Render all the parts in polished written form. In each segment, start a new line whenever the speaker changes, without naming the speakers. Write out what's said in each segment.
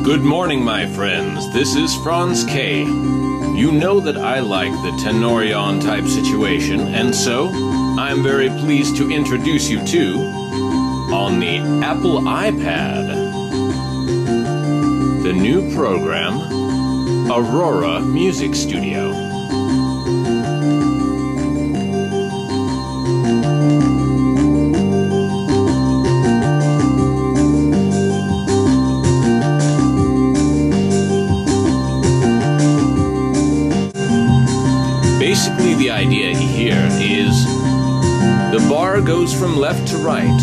Good morning, my friends. This is Franz K. You know that I like the Tenori type situation, and so I'm very pleased to introduce you to, on the Apple iPad, the new program, Aurora Music Studio. Basically, the idea here is the bar goes from left to right,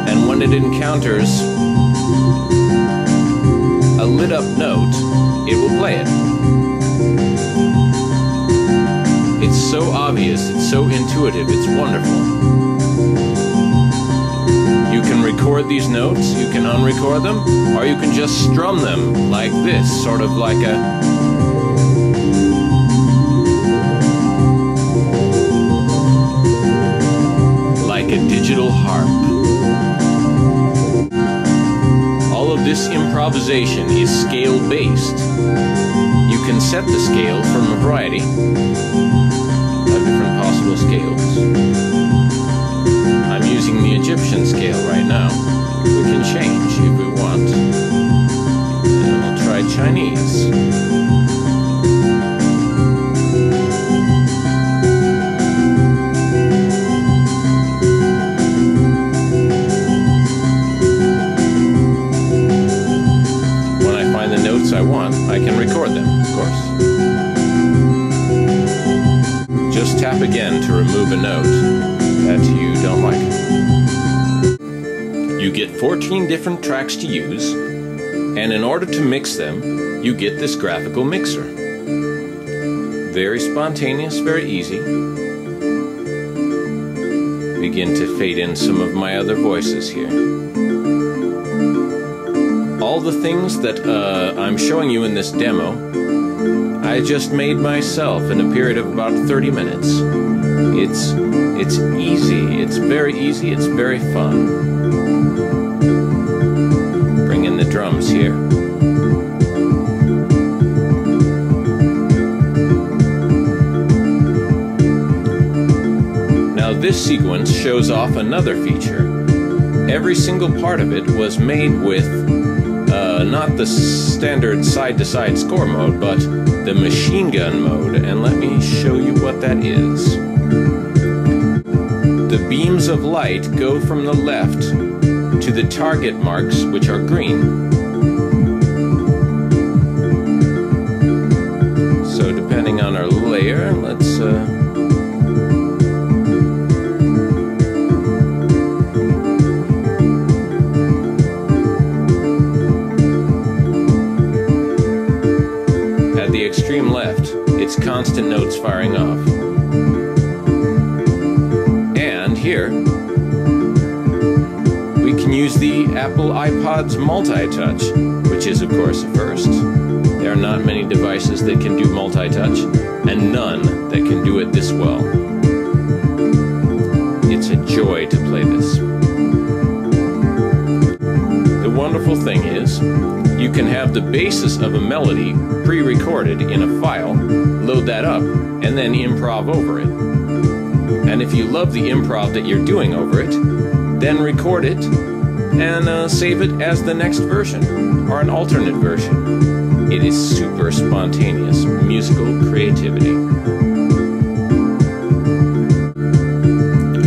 and when it encounters a lit up note, it will play it. It's so obvious, it's so intuitive, it's wonderful. You can record these notes, you can unrecord them, or you can just strum them like this, sort of like a digital harp. All of this improvisation is scale-based. You can set the scale from a variety of different possible scales. I'm using the Egyptian scale right now. We can change if we want. And we'll try Chinese. I want, I can record them, of course. Just tap again to remove a note that you don't like. You get 14 different tracks to use, and in order to mix them, you get this graphical mixer. Very spontaneous, very easy. Begin to fade in some of my other voices here. All the things that I'm showing you in this demo, I just made myself in a period of about 30 minutes. It's easy, it's very easy, it's very fun. Bring in the drums here. Now this sequence shows off another feature. Every single part of it was made with not the standard side-to-side score mode, but the machine gun mode, and let me show you what that is. The beams of light go from the left to the target marks, which are green. So depending on our layer, let's extreme left, it's constant notes firing off. And here, we can use the Apple iPod's multi-touch, which is of course a first. There are not many devices that can do multi-touch, and none that can do it this well. It's a joy to play this. The wonderful thing is, you can have the basis of a melody pre-recorded in a file, load that up, and then improv over it. And if you love the improv that you're doing over it, then record it and save it as the next version, or an alternate version. It is super spontaneous musical creativity.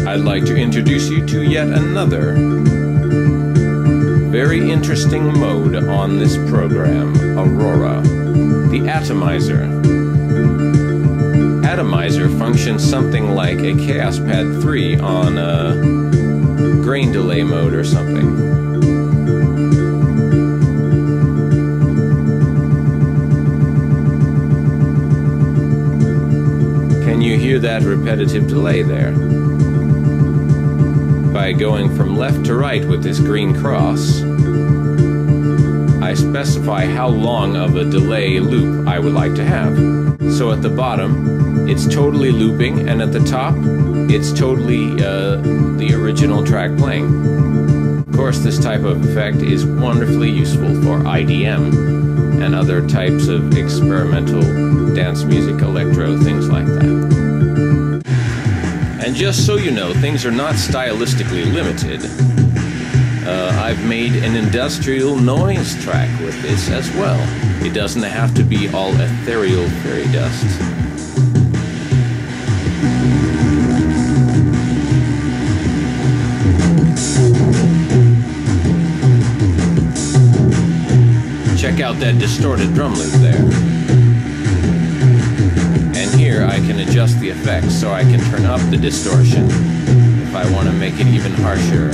I'd like to introduce you to yet another very interesting mode on this program, Aurora, the atomizer. Atomizer functions something like a Chaos Pad 3 on a grain delay mode or something. Can you hear that repetitive delay there? By going from left to right with this green cross, I specify how long of a delay loop I would like to have. So at the bottom, it's totally looping, and at the top, it's totally the original track playing. course, this type of effect is wonderfully useful for IDM and other types of experimental dance music, electro, things like that. And just so you know, things are not stylistically limited. I've made an industrial noise track with this as well. It doesn't have to be all ethereal fairy dust. Check out that distorted drum loop there. And here I can adjust the effects so I can turn up the distortion if I want to make it even harsher.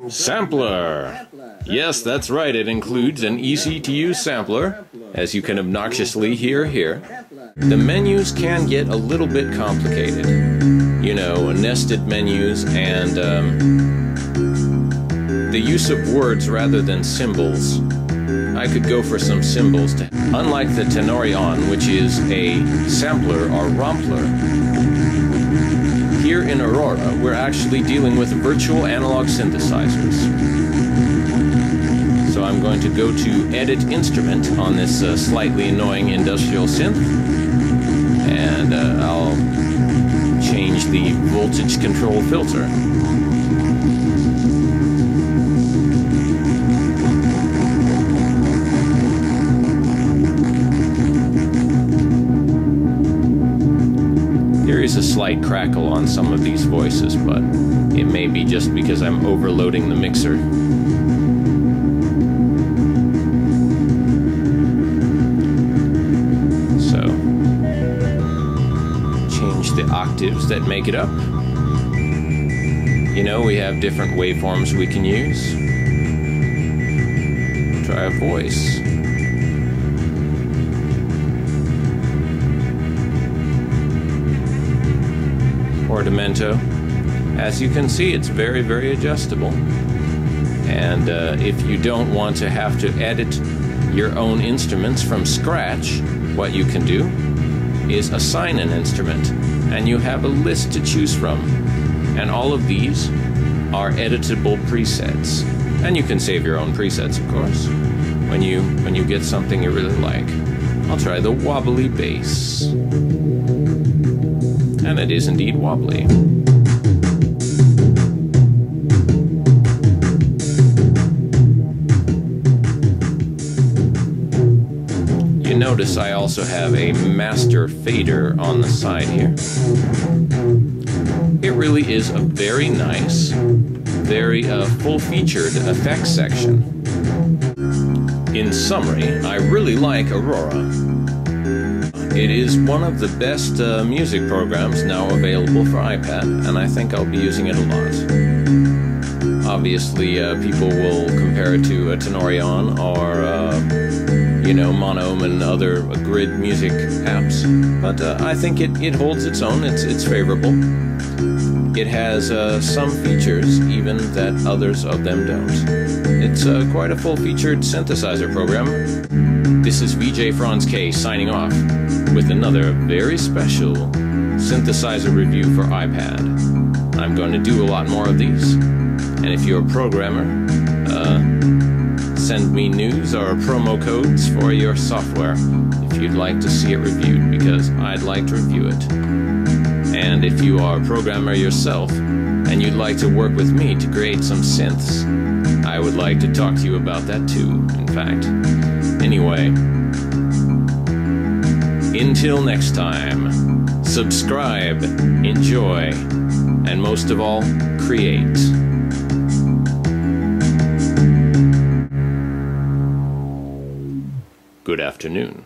Sampler! Yes, that's right, it includes an easy-to-use sampler, as you can obnoxiously hear here. The menus can get a little bit complicated. You know, nested menus and the use of words rather than symbols. I could go for some symbols. Unlike the Tenori, which is a sampler or rompler, here in Aurora, we're actually dealing with virtual analog synthesizers. So I'm going to go to Edit Instrument on this slightly annoying industrial synth, and I'll change the voltage control filter. There is a slight crackle on some of these voices, but it may be just because I'm overloading the mixer. So, change the octaves that make it up. You know, we have different waveforms we can use. Try a voice. Ordimento. As you can see, it's very, very adjustable. And if you don't want to have to edit your own instruments from scratch, what you can do is assign an instrument, and you have a list to choose from. And all of these are editable presets. And you can save your own presets, of course, when you get something you really like. I'll try the wobbly bass. And it is indeed wobbly. You notice I also have a master fader on the side here. It really is a very nice, very full-featured effects section. In summary, I really like Aurora. It is one of the best music programs now available for iPad, and I think I'll be using it a lot. Obviously, people will compare it to a Tenori or, you know, Monome and other grid music apps, but I think it holds its own. It's favorable. It has some features, even that others of them don't. It's quite a full-featured synthesizer program. This is VJ Franz K signing off with another very special synthesizer review for iPad. I'm going to do a lot more of these, and if you're a programmer, send me news or promo codes for your software if you'd like to see it reviewed, because I'd like to review it. And if you are a programmer yourself and you'd like to work with me to create some synths, I would like to talk to you about that too, in fact. Anyway, until next time, subscribe, enjoy, and most of all, create. Good afternoon.